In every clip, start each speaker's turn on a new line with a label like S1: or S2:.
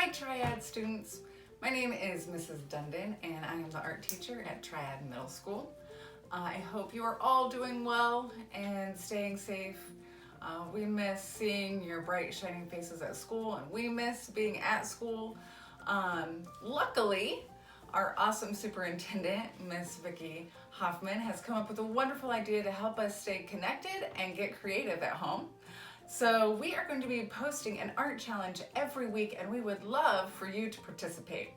S1: Hi Triad students, my name is Mrs. Dundon and I am the art teacher at Triad Middle School. I hope you are all doing well and staying safe. We miss seeing your bright shining faces at school and we miss being at school. Luckily, our awesome superintendent, Miss Vicki Hoffman, has come up with a wonderful idea to help us stay connected and get creative at home. So we are going to be posting an art challenge every week and we would love for you to participate.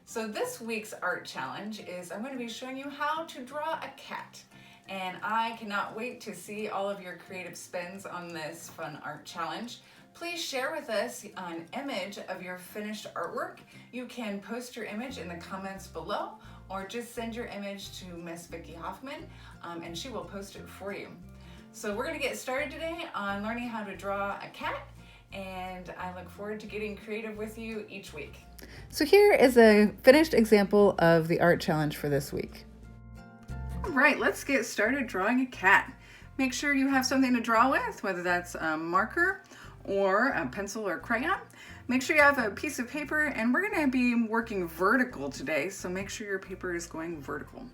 S1: So this week's art challenge is I'm going to be showing you how to draw a cat. And I cannot wait to see all of your creative spins on this fun art challenge. Please share with us an image of your finished artwork. You can post your image in the comments below or just send your image to Miss Vicki Hoffman and she will post it for you. So we're going to get started today on learning how to draw a cat, and I look forward to getting creative with you each week.
S2: So here is a finished example of the art challenge for this week.
S1: All right, let's get started drawing a cat. Make sure you have something to draw with, whether that's a marker or a pencil or crayon. Make sure you have a piece of paper, and we're going to be working vertical today, so make sure your paper is going vertical.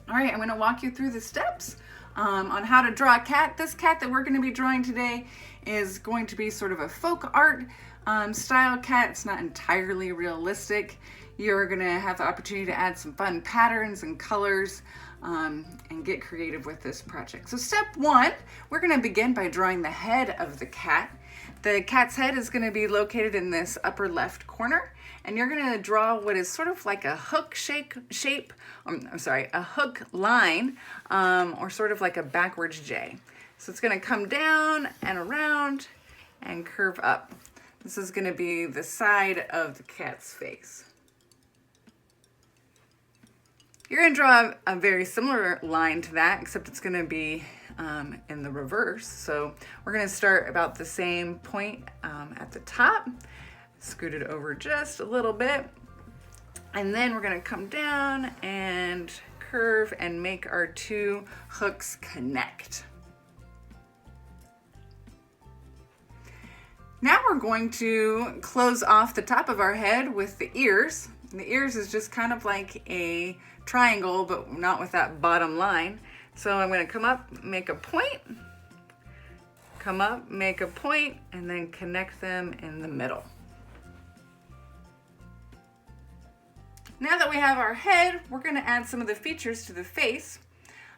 S1: All right, I'm going to walk you through the steps on how to draw a cat. This cat that we're going to be drawing today is going to be sort of a folk art style cat. It's not entirely realistic. You're going to have the opportunity to add some fun patterns and colors and get creative with this project. So step one, we're going to begin by drawing the head of the cat. The cat's head is going to be located in this upper left corner, and you're going to draw what is sort of like a hook a hook line, or sort of like a backwards J. So it's going to come down and around and curve up. This is going to be the side of the cat's face. You're going to draw a very similar line to that, except it's going to be in the reverse. So we're going to start about the same point at the top, scoot it over just a little bit, and then we're going to come down and curve and make our two hooks connect. Now we're going to close off the top of our head with the ears. And the ears is just kind of like a triangle, but not with that bottom line. So I'm going to come up, make a point, come up, make a point, and then connect them in the middle. Now that we have our head, we're going to add some of the features to the face.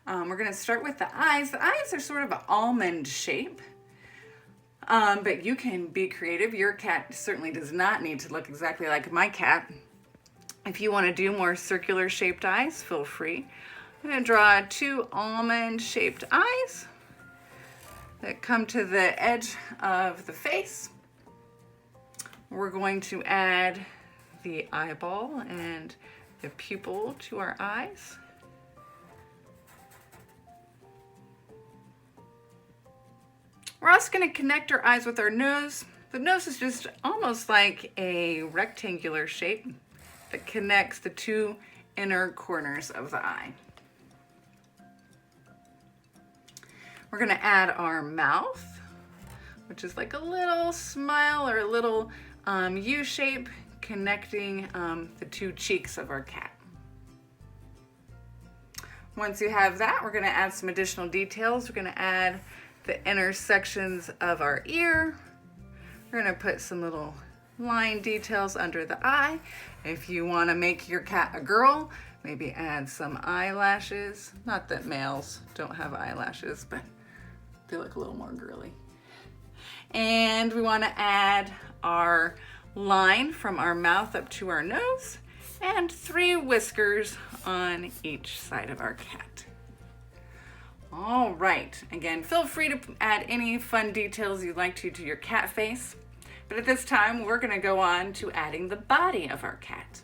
S1: We're going to start with the eyes. The eyes are sort of an almond shape, but you can be creative. Your cat certainly does not need to look exactly like my cat. If you want to do more circular shaped eyes, feel free. I'm going to draw two almond shaped eyes that come to the edge of the face. We're going to add the eyeball and the pupil to our eyes. We're also going to connect our eyes with our nose. The nose is just almost like a rectangular shape that connects the two inner corners of the eye. We're going to add our mouth, which is like a little smile or a little U shape connecting the two cheeks of our cat. Once you have that, we're going to add some additional details. We're going to add the inner sections of our ear. We're going to put some little line details under the eye. If you want to make your cat a girl, maybe add some eyelashes. Not that males don't have eyelashes, but they look a little more girly. And we want to add our line from our mouth up to our nose and 3 whiskers on each side of our cat. All right, again, feel free to add any fun details you'd like to your cat face. But at this time, we're going to go on to adding the body of our cat.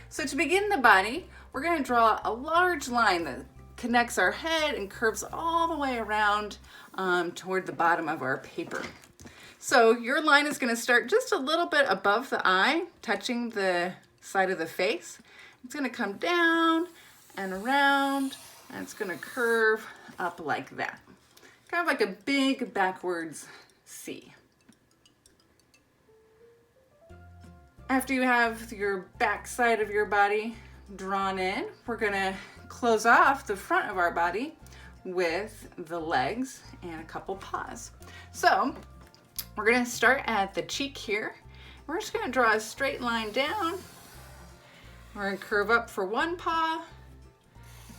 S1: So to begin the body, we're going to draw a large line that connects our head and curves all the way around toward the bottom of our paper. So your line is going to start just a little bit above the eye, touching the side of the face. It's going to come down and around, and it's going to curve up like that. Kind of like a big backwards C. After you have your back side of your body drawn in, we're gonna close off the front of our body with the legs and a couple paws. So we're gonna start at the cheek here. We're just gonna draw a straight line down. We're gonna curve up for one paw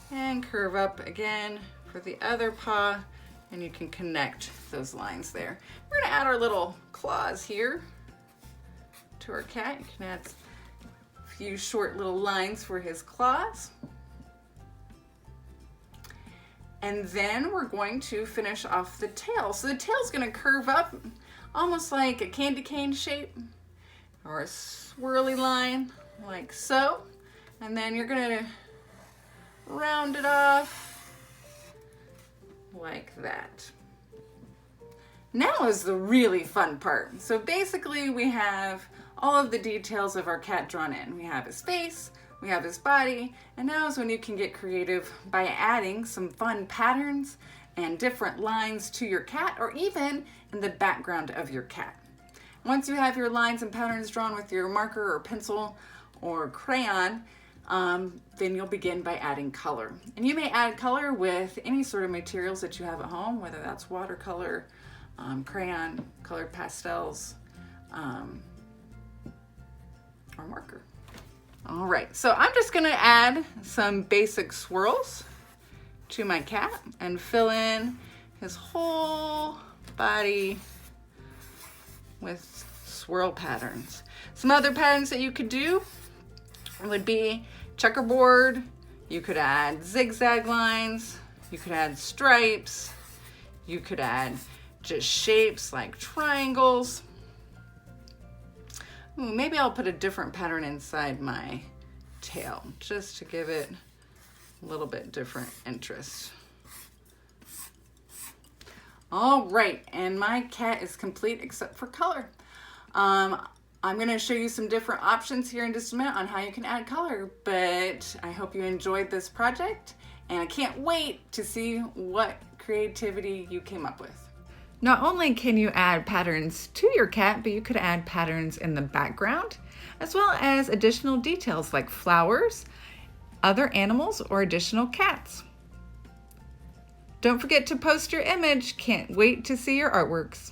S1: and curve up again for the other paw, and you can connect those lines there. We're gonna add our little claws here to our cat. You can add a few short little lines for his claws. And then we're going to finish off the tail. So the tail's gonna curve up almost like a candy cane shape or a swirly line like so. And then you're gonna round it off like that. Now is the really fun part. So basically we have all of the details of our cat drawn in. We have his face, we have his body, and now is when you can get creative by adding some fun patterns and different lines to your cat, or even in the background of your cat. Once you have your lines and patterns drawn with your marker or pencil or crayon, then you'll begin by adding color. And you may add color with any sort of materials that you have at home, whether that's watercolor, crayon, colored pastels, or marker. All right, so I'm just gonna add some basic swirls to my cat and fill in his whole body with swirl patterns. Some other patterns that you could do would be checkerboard. You could add zigzag lines. You could add stripes. You could add just shapes like triangles. Ooh, maybe I'll put a different pattern inside my tail just to give it a little bit different interest. All right, and my cat is complete except for color. I'm gonna show you some different options here in just a minute on how you can add color, but I hope you enjoyed this project, and I can't wait to see what creativity you came up with.
S2: Not only can you add patterns to your cat, but you could add patterns in the background, as well as additional details like flowers, other animals, or additional cats. Don't forget to post your image. Can't wait to see your artworks.